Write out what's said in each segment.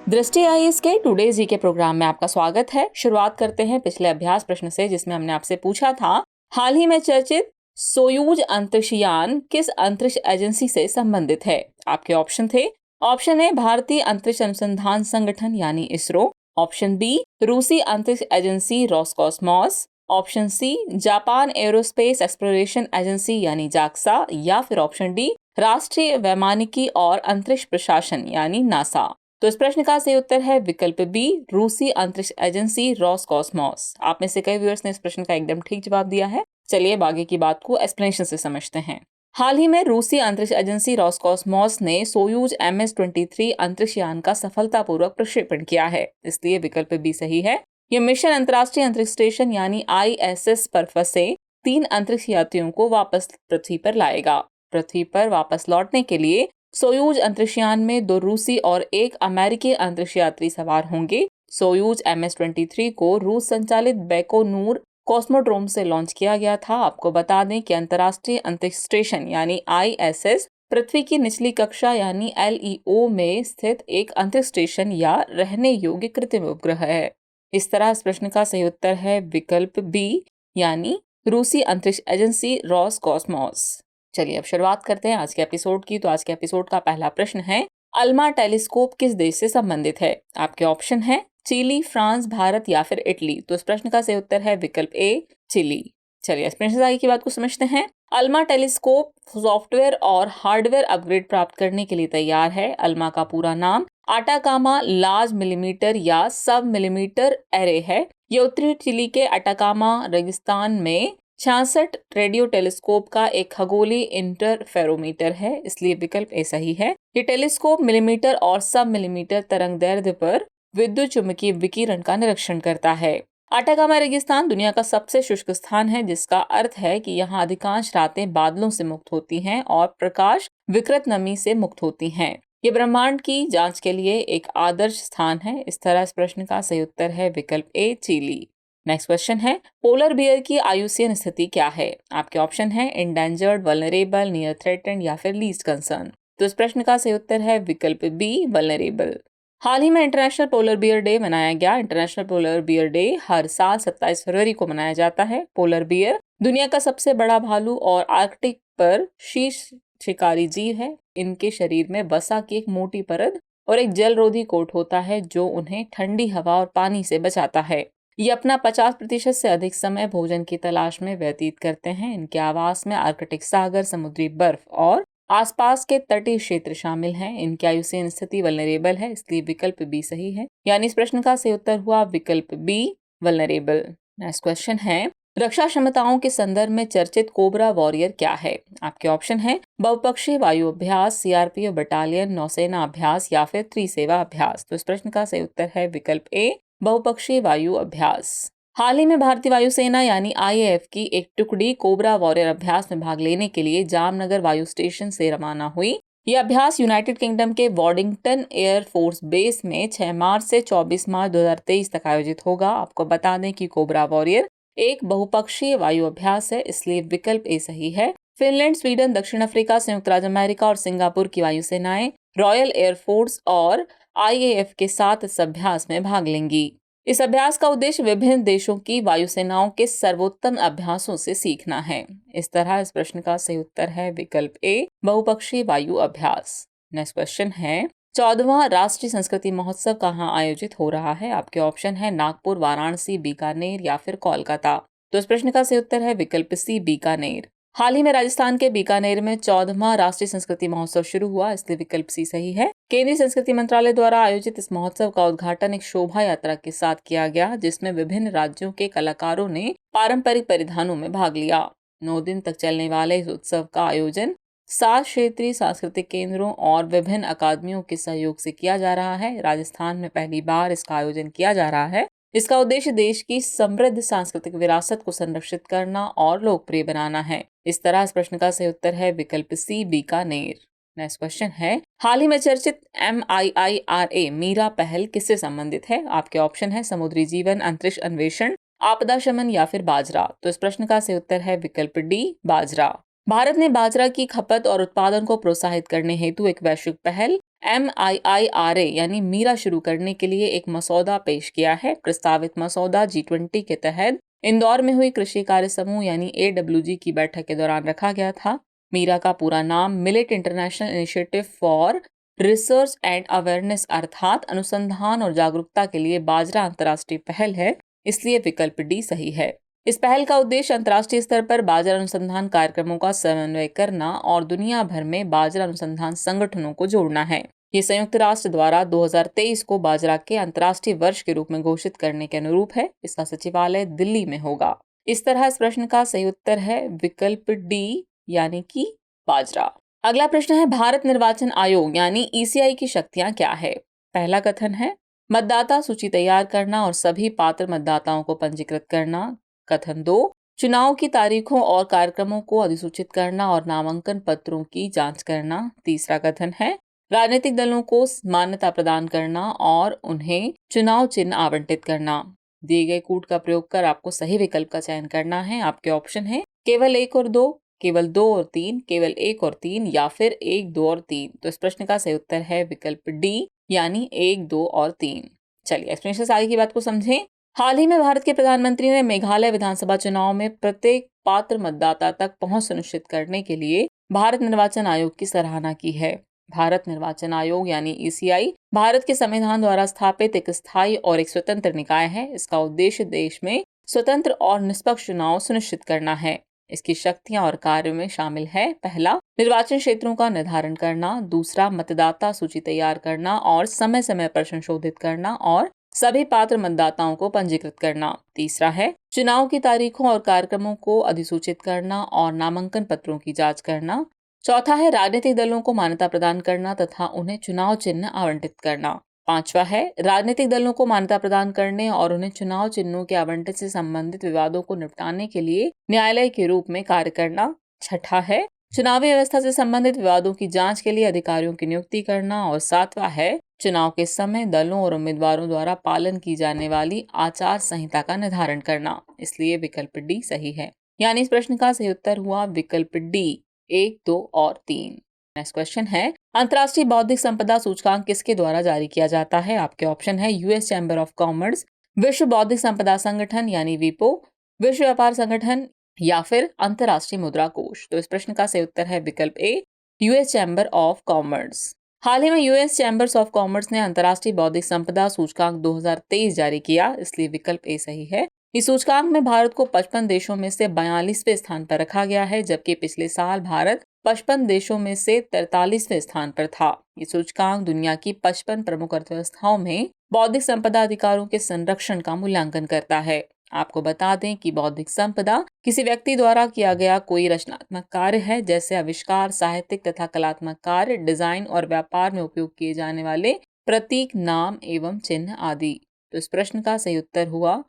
दृष्टि आईएएस के टुडे जी के प्रोग्राम में आपका स्वागत है। शुरुआत करते हैं पिछले अभ्यास प्रश्न से, जिसमें हमने आपसे पूछा था हाल ही में चर्चित सोयूज अंतरिक्ष यान किस अंतरिक्ष एजेंसी से संबंधित है। आपके ऑप्शन थे, ऑप्शन ए भारतीय अंतरिक्ष अनुसंधान संगठन यानी इसरो, ऑप्शन बी रूसी अंतरिक्ष agency Roscosmos, option C Japan aerospace exploration agency यानी जाक्सा, या फिर ऑप्शन डी राष्ट्रीय वैमानिकी और अंतरिक्ष प्रशासन यानी नासा। तो इस प्रश्न का सही उत्तर है विकल्प बी रूसी अंतरिक्ष एजेंसी रोसकॉस्मोस। आप में से कई व्यूअर्स ने इस प्रश्न का एकदम ठीक जवाब दिया है। चलिए अब आगे की बात को एक्सप्लेनेशन से समझते हैं। हाल ही में रूसी अंतरिक्ष एजेंसी रोसकॉस्मोस ने सोयूज MS-23 अंतरिक्ष यान का सफलतापूर्वक प्रक्षेपण किया है, इसलिए विकल्प बी सही है। यह मिशन अंतर्राष्ट्रीय अंतरिक्ष स्टेशन यानी ISS पर फंसे 3 अंतरिक्ष यात्रियों को वापस पृथ्वी पर लाएगा। पृथ्वी पर वापस लौटने के लिए सोयूज अंतरिक्षयान में 2 रूसी और 1 अमेरिकी अंतरिक्ष यात्री सवार होंगे। सोयूज MS-23 को रूस संचालित बैकोनूर कॉस्मोड्रोम से लॉन्च किया गया था। आपको बता दें कि अंतर्राष्ट्रीय अंतरिक्ष स्टेशन यानी ISS पृथ्वी की निचली कक्षा यानी LEO में स्थित एक अंतरिक्ष स्टेशन या रहने योग्य कृत्रिम उपग्रह है। इस तरह इस प्रश्न का सही उत्तर है विकल्प बी यानी रूसी अंतरिक्ष एजेंसी रोसकॉस्मोस। चलिए अब शुरुआत करते हैं आज के एपिसोड की। तो आज के एपिसोड का पहला प्रश्न है, अल्मा टेलीस्कोप किस देश से संबंधित है। आपके ऑप्शन है चिली, फ्रांस, भारत या फिर इटली। तो इस प्रश्न का सही उत्तर है विकल्प ए चिली। चलिए इस प्रश्न से आगे की बात को समझते हैं। अल्मा टेलीस्कोप सॉफ्टवेयर और हार्डवेयर अपग्रेड प्राप्त करने के लिए तैयार है। अल्मा का पूरा नाम अटाकामा लार्ज मिलीमीटर या सब मिलीमीटर एरे है। यह उत्तरी चिली के अटाकामा रेगिस्तान में 66 रेडियो टेलीस्कोप का एक खगोलीय इंटरफेरोमीटर है, इसलिए विकल्प ए सही है। ये टेलीस्कोप मिलीमीटर और सब मिलीमीटर तरंग दैर्ध्य पर विद्युत चुंबकीय विकिरण का निरीक्षण करता है। अटाकामा रेगिस्तान दुनिया का सबसे शुष्क स्थान है, जिसका अर्थ है कि यहाँ अधिकांश रातें बादलों से मुक्त होती हैं और प्रकाश विकृत नमी से मुक्त होती हैं। ये ब्रह्मांड की जांच के लिए एक आदर्श स्थान है। इस तरह इस प्रश्न का सही उत्तर है विकल्प ए चिली। नेक्स्ट क्वेश्चन है, पोलर बियर की आयुसीन स्थिति क्या है। आपके ऑप्शन है इंडेंजर्ड, वल्नरेबल, नियर थ्रेटेंड या फिर लीस्ट कंसर्न। तो इस प्रश्न का सही उत्तर है विकल्प बी वल्नरेबल। हाल ही में इंटरनेशनल पोलर बियर डे मनाया गया। इंटरनेशनल पोलर बियर डे हर साल 27 फरवरी को मनाया जाता है। पोलर बियर दुनिया का सबसे बड़ा भालू और आर्कटिक पर शीर्ष शिकारी जीव है। इनके शरीर में वसा की एक मोटी परत और एक जलरोधी कोट होता है, जो उन्हें ठंडी हवा और पानी से बचाता है। ये अपना 50% से अधिक समय भोजन की तलाश में व्यतीत करते हैं। इनके आवास में आर्कटिक सागर, समुद्री बर्फ और आसपास के तटीय क्षेत्र शामिल हैं। इनकी आयुसीन स्थिति वल्नरेबल है, इसलिए विकल्प बी सही है। यानी इस प्रश्न का सही उत्तर हुआ विकल्प बी वल्नरेबल। नेक्स्ट क्वेश्चन है, रक्षा क्षमताओं के संदर्भ में चर्चित कोबरा वॉरियर क्या है। आपके ऑप्शन है बहुपक्षीय वायु अभ्यास, CRPF बटालियन, नौसेना अभ्यास या फिर त्रिसेवा अभ्यास। तो इस प्रश्न का सही उत्तर है विकल्प ए बहुपक्षीय वायु अभ्यास। हाल ही में भारतीय वायुसेना यानी IAF की एक टुकड़ी कोबरा वॉरियर अभ्यास में भाग लेने के लिए जामनगर वायु स्टेशन से रवाना हुई। यह अभ्यास यूनाइटेड किंगडम के वॉडिंगटन एयर फोर्स बेस में 6 मार्च से 24 मार्च 2023 तक आयोजित होगा। आपको बता दें कि कोबरा वॉरियर एक बहुपक्षीय वायु अभ्यास है, इसलिए विकल्प ए सही है। फिनलैंड, स्वीडन, दक्षिण अफ्रीका, संयुक्त राज्य अमेरिका और सिंगापुर की वायुसेनाएं रॉयल एयरफोर्स और IAF के साथ इस अभ्यास में भाग लेंगी। इस अभ्यास का उद्देश्य विभिन्न देशों की वायुसेनाओं के सर्वोत्तम अभ्यासों से सीखना है। इस तरह इस प्रश्न का सही उत्तर है विकल्प ए बहुपक्षीय वायु अभ्यास। नेक्स्ट क्वेश्चन है, 14वां राष्ट्रीय संस्कृति महोत्सव कहाँ आयोजित हो रहा है। आपके ऑप्शन है नागपुर, वाराणसी, बीकानेर या फिर कोलकाता। तो इस प्रश्न का सही उत्तर है विकल्प सी बीकानेर। हाल ही में राजस्थान के बीकानेर में 14वां राष्ट्रीय संस्कृति महोत्सव शुरू हुआ, इसलिए विकल्प सी सही है। केंद्रीय संस्कृति मंत्रालय द्वारा आयोजित इस महोत्सव का उद्घाटन एक शोभा यात्रा के साथ किया गया, जिसमें विभिन्न राज्यों के कलाकारों ने पारंपरिक परिधानों में भाग लिया। 9 दिन तक चलने वाले इस उत्सव का आयोजन 7 क्षेत्रीय सांस्कृतिक केंद्रों और विभिन्न अकादमियों के सहयोग से किया जा रहा है। राजस्थान में पहली बार इसका आयोजन किया जा रहा है। इसका उद्देश्य देश की समृद्ध सांस्कृतिक विरासत को संरक्षित करना और लोकप्रिय बनाना है। इस तरह इस प्रश्न का सही उत्तर है विकल्प सी बीकानेर। नेक्स्ट क्वेश्चन है, हाल ही में चर्चित MIIRA मीरा पहल किससे संबंधित है। आपके ऑप्शन है समुद्री जीवन, अंतरिक्ष अन्वेषण, आपदा शमन या फिर बाजरा। तो इस प्रश्न का सही उत्तर है विकल्प डी बाजरा। भारत ने बाजरा की खपत और उत्पादन को प्रोत्साहित करने हेतु एक वैश्विक पहल MIIRA यानी मीरा शुरू करने के लिए एक मसौदा पेश किया है। प्रस्तावित मसौदा G20 के तहत इंदौर में हुई कृषि कार्य समूह यानी AWG की बैठक के दौरान रखा गया था। मीरा का पूरा नाम millet international initiative for research and awareness अर्थात अनुसंधान और जागरूकता के लिए बाजरा अंतर्राष्ट्रीय पहल है, इसलिए विकल्प डी सही है। इस पहल का उद्देश्य अंतर्राष्ट्रीय स्तर पर बाजरा अनुसंधान कार्यक्रमों का समन्वय करना और दुनिया भर में बाजरा अनुसंधान संगठनों को जोड़ना है। ये संयुक्त राष्ट्र द्वारा 2023 को बाजरा के अंतर्राष्ट्रीय वर्ष के रूप में घोषित करने के अनुरूप है। इसका सचिवालय दिल्ली में होगा। इस तरह इस प्रश्न का सही उत्तर है विकल्प डी यानी कि बाजरा। अगला प्रश्न है भारत निर्वाचन आयोग यानी ECI की शक्तियां क्या है। पहला कथन है मतदाता सूची तैयार करना और सभी पात्र मतदाताओं को पंजीकृत करना। कथन 2 चुनाव की तारीखों और कार्यक्रमों को अधिसूचित करना और नामांकन पत्रों की जांच करना। तीसरा कथन है राजनीतिक दलों को मान्यता प्रदान करना और उन्हें चुनाव चिन्ह आवंटित करना। दिए गए कूट का प्रयोग कर आपको सही विकल्प का चयन करना है। आपके ऑप्शन है केवल 1 और 2, केवल 2 और 3, केवल 1 और 3 या फिर 1, 2 और 3। तो इस प्रश्न का सही उत्तर है विकल्प डी यानी 1, 2 और 3। चलिए एक्सप्लेनेशन से आगे की बात को समझें। हाल ही में भारत के प्रधानमंत्री ने मेघालय विधानसभा चुनाव में प्रत्येक पात्र मतदाता तक पहुंच सुनिश्चित करने के लिए भारत निर्वाचन आयोग की सराहना की है। भारत निर्वाचन आयोग यानी ECI भारत के संविधान द्वारा स्थापित एक स्थायी और एक स्वतंत्र निकाय है। इसका उद्देश्य देश में स्वतंत्र और निष्पक्ष चुनाव सुनिश्चित करना है। इसकी शक्तियां और कार्य में शामिल है पहला निर्वाचन क्षेत्रों का निर्धारण करना, दूसरा मतदाता सूची तैयार करना और समय समय पर संशोधित करना और सभी पात्र मतदाताओं को पंजीकृत करना, तीसरा है चुनाव की तारीखों और कार्यक्रमों को अधिसूचित करना और नामांकन पत्रों की जांच करना, चौथा है राजनीतिक दलों को मान्यता प्रदान करना तथा उन्हें चुनाव चिन्ह आवंटित करना, पांचवा है राजनीतिक दलों को मान्यता प्रदान करने और उन्हें चुनाव चिन्हों के आवंटन से संबंधित विवादों को निपटाने के लिए न्यायालय के रूप में कार्य करना, छठा है चुनावी व्यवस्था से संबंधित विवादों की जांच के लिए अधिकारियों की नियुक्ति करना और सातवां है चुनाव के समय दलों और उम्मीदवारों द्वारा पालन की जाने वाली आचार संहिता का निर्धारण करना। इसलिए विकल्प डी सही है। यानी इस प्रश्न का सही उत्तर हुआ विकल्प डी 1, 2 और 3। नेक्स्ट क्वेश्चन है अंतर्राष्ट्रीय बौद्धिक संपदा सूचकांक किसके द्वारा जारी किया जाता है। आपके ऑप्शन है US चैम्बर ऑफ कॉमर्स, विश्व बौद्धिक संपदा संगठन यानी विपो, विश्व व्यापार संगठन या फिर अंतर्राष्ट्रीय मुद्रा कोष। तो इस प्रश्न का सही उत्तर है विकल्प ए US चैम्बर ऑफ कॉमर्स। हाल ही में US चैम्बर्स ऑफ कॉमर्स ने अंतर्राष्ट्रीय बौद्धिक संपदा सूचकांक 2023 जारी किया, इसलिए विकल्प ए सही है। इस सूचकांक में भारत को 55 देशों में से 42वें स्थान पर रखा गया है, जबकि पिछले साल भारत 55 देशों में से 43वें स्थान पर था। ये सूचकांक दुनिया की 55 प्रमुख अर्थव्यवस्थाओं में बौद्धिक संपदा अधिकारों के संरक्षण का मूल्यांकन करता है। आपको बता दें कि बौद्धिक संपदा किसी व्यक्ति द्वारा किया गया कोई रचनात्मक कार्य है, जैसे आविष्कार, साहित्यिक तथा कलात्मक कार्य, डिजाइन और व्यापार में उपयोग किए जाने वाले प्रतीक, नाम एवं चिन्ह आदि। तो इस प्रश्न का सही उत्तर हुआ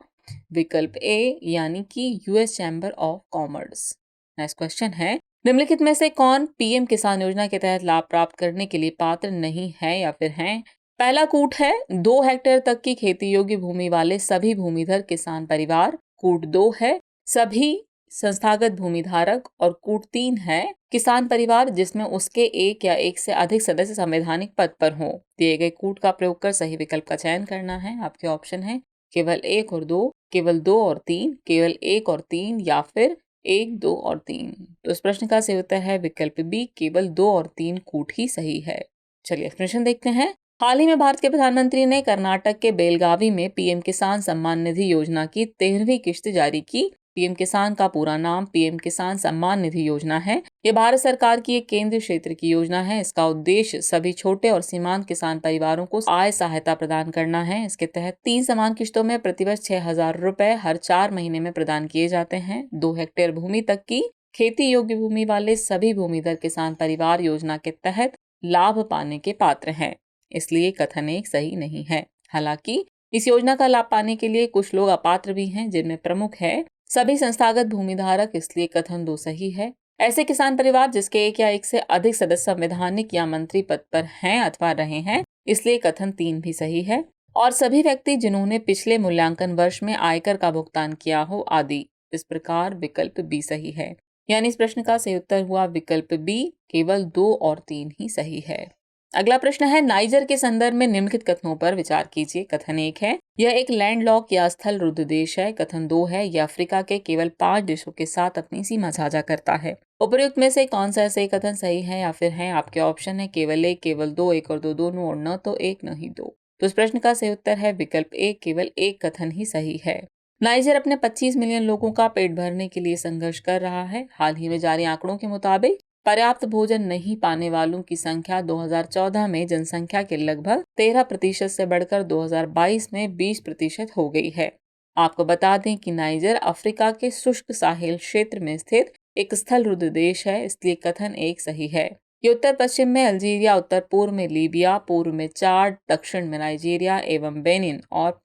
विकल्प ए यानी कि US chamber of commerce. Next question है निम्नलिखित में से कौन PM किसान योजना के तहत लाभ प्राप्त करने के लिए पात्र नहीं है या फिर हैं। पहला कूट है 2 हेक्टेयर तक की खेती योग्य भूमि वाले सभी भूमिधर किसान परिवार। कूट 2 है सभी संस्थागत भूमिधारक और कूट 3 है किसान परिवार जिसमें उसके एक या एक से अधिक सदस्य संवैधानिक पद पर हो। दिए गए कूट का प्रयोग कर सही विकल्प का चयन करना है। आपके ऑप्शन है केवल 1 और 2, केवल 2 और 3, केवल 1 और 3 या फिर 1, 2 और 3। तो इस प्रश्न का सही उत्तर है विकल्प बी केवल 2 और 3 कूट ही सही है। चलिए एक्सप्लेनेशन देखते हैं। हाल ही में भारत के प्रधानमंत्री ने कर्नाटक के बेलगावी में PM किसान सम्मान निधि योजना की 13वीं किश्त जारी की। PM किसान का पूरा नाम PM किसान सम्मान निधि योजना है। ये भारत सरकार की एक केंद्रीय क्षेत्र की योजना है। इसका उद्देश्य सभी छोटे और सीमांत किसान परिवारों को आय सहायता प्रदान करना है। इसके तहत 3 समान किश्तों में प्रतिवर्ष 6,000 रुपए हर 4 महीने में प्रदान किए जाते हैं। 2 हेक्टेयर भूमि तक की खेती योग्य भूमि वाले सभी भूमिधर किसान परिवार योजना के तहत लाभ पाने के पात्र हैं, इसलिए कथन 1 सही नहीं है। हालांकि इस योजना का लाभ पाने के लिए कुछ लोग अपात्र भी हैं, जिनमें प्रमुख है सभी संस्थागत भूमिधारक, इसलिए कथन 2 सही है। ऐसे किसान परिवार जिसके एक या एक से अधिक सदस्य संवैधानिक या मंत्री पद पर हैं अथवा रहे हैं, इसलिए कथन 3 भी सही है। और सभी व्यक्ति जिन्होंने पिछले मूल्यांकन वर्ष में आयकर का भुगतान किया हो आदि। इस प्रकार विकल्प बी सही है। यानी इस प्रश्न का सही उत्तर हुआ विकल्प बी केवल 2 और 3 ही सही है। अगला प्रश्न है, नाइजर के संदर्भ में निम्नलिखित कथनों पर विचार कीजिए। कथन 1 है, यह एक लैंडलॉक या स्थल रुद्ध देश है। कथन 2 है, यह अफ्रीका के केवल 5 देशों के साथ अपनी सीमा साझा करता है। उपयुक्त में से कौन सा सही कथन सही है या फिर है? आपके ऑप्शन है केवल 1, केवल 2, 1 और 2 दोनों, और न तो 1 न ही 2। तो इस प्रश्न का सही उत्तर है विकल्प ए, केवल एक कथन ही सही है। नाइजर अपने 25 मिलियन लोगों का पेट भरने के लिए संघर्ष कर रहा है। हाल ही में जारी आंकड़ों के मुताबिक पर्याप्त भोजन नहीं पाने वालों की संख्या 2014 में जनसंख्या के लगभग 13% से बढ़कर 2022 में 20% हो गई है। आपको बता दें कि नाइजर अफ्रीका के शुष्क साहिल क्षेत्र में स्थित एक स्थल रुद्ध देश है, इसलिए कथन 1 सही है। ये उत्तर पश्चिम में अल्जीरिया, उत्तर पूर्व में लीबिया, पूर्व में चाड, दक्षिण में नाइजीरिया एवं बेनिन और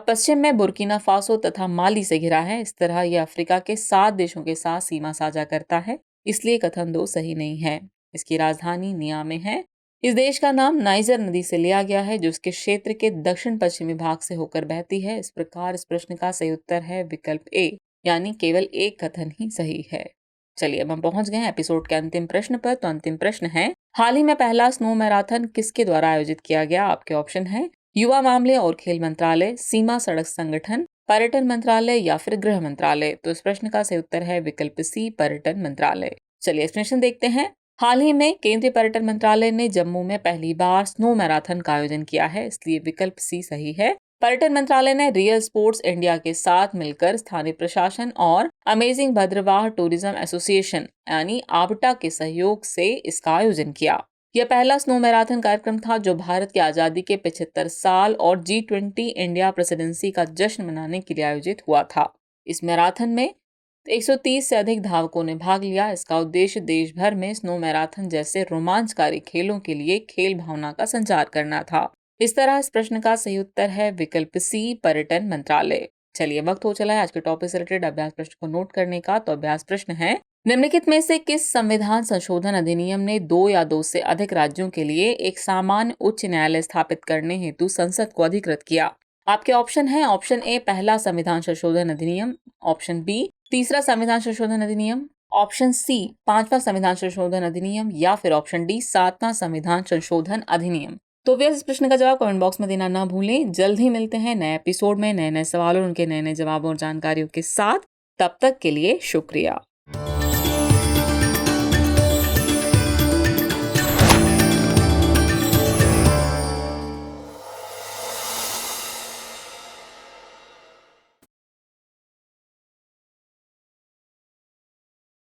पश्चिम में बुर्किना फासो तथा माली से घिरा है। इस तरह यह अफ्रीका के 7 देशों के साथ सीमा साझा करता है, इसलिए कथन 2 सही नहीं है। इसकी राजधानी नियामे है। इस देश का नाम नाइजर नदी से लिया गया है, जो इसके क्षेत्र के दक्षिण पश्चिमी भाग से होकर बहती है। इस प्रकार इस प्रश्न का सही उत्तर है विकल्प ए, यानी केवल एक कथन ही सही है। चलिए अब हम पहुंच गए हैं एपिसोड के अंतिम प्रश्न पर। तो अंतिम प्रश्न है, हाल ही में पहला स्नो मैराथन किसके द्वारा आयोजित किया गया? आपके ऑप्शन है युवा मामले और खेल मंत्रालय, सीमा सड़क संगठन, पर्यटन मंत्रालय या फिर गृह मंत्रालय। तो इस प्रश्न का सही उत्तर है विकल्प सी, पर्यटन मंत्रालय। चलिए एक्सप्लेनेशन देखते हैं। हाल ही में केंद्रीय पर्यटन मंत्रालय ने जम्मू में पहली बार स्नो मैराथन का आयोजन किया है, इसलिए विकल्प सी सही है। पर्यटन मंत्रालय ने रियल स्पोर्ट्स इंडिया के साथ मिलकर स्थानीय प्रशासन और अमेजिंग भद्रवाह टूरिज्म एसोसिएशन यानी आबटा के सहयोग से इसका आयोजन किया। यह पहला स्नो मैराथन कार्यक्रम था जो भारत की आजादी के 75 साल और G20 इंडिया प्रेसिडेंसी का जश्न मनाने के लिए आयोजित हुआ था। इस मैराथन में 130 से अधिक धावकों ने भाग लिया। इसका उद्देश्य देश भर में स्नो मैराथन जैसे रोमांचकारी खेलों के लिए खेल भावना का संचार करना था। इस तरह इस प्रश्न का सही उत्तर है विकल्प सी, पर्यटन मंत्रालय। चलिए वक्त हो चला है आज के टॉपिक से रिलेटेड अभ्यास प्रश्न को नोट करने का। तो अभ्यास प्रश्न है, निम्नलिखित में से किस संविधान संशोधन अधिनियम ने 2 या 2 से अधिक राज्यों के लिए एक सामान्य उच्च न्यायालय स्थापित करने हेतु संसद को अधिकृत किया? आपके ऑप्शन है, ऑप्शन ए पहला संविधान संशोधन अधिनियम, ऑप्शन बी तीसरा संविधान संशोधन अधिनियम, ऑप्शन सी 5वां संविधान संशोधन अधिनियम या फिर ऑप्शन डी 7वां संविधान संशोधन अधिनियम। तो व्यास इस प्रश्न का जवाब कमेंट बॉक्स में देना ना भूलें। जल्द ही मिलते हैं नए एपिसोड में नए नए सवालों, उनके नए नए जवाबों और जानकारियों के साथ। तब तक के लिए शुक्रिया।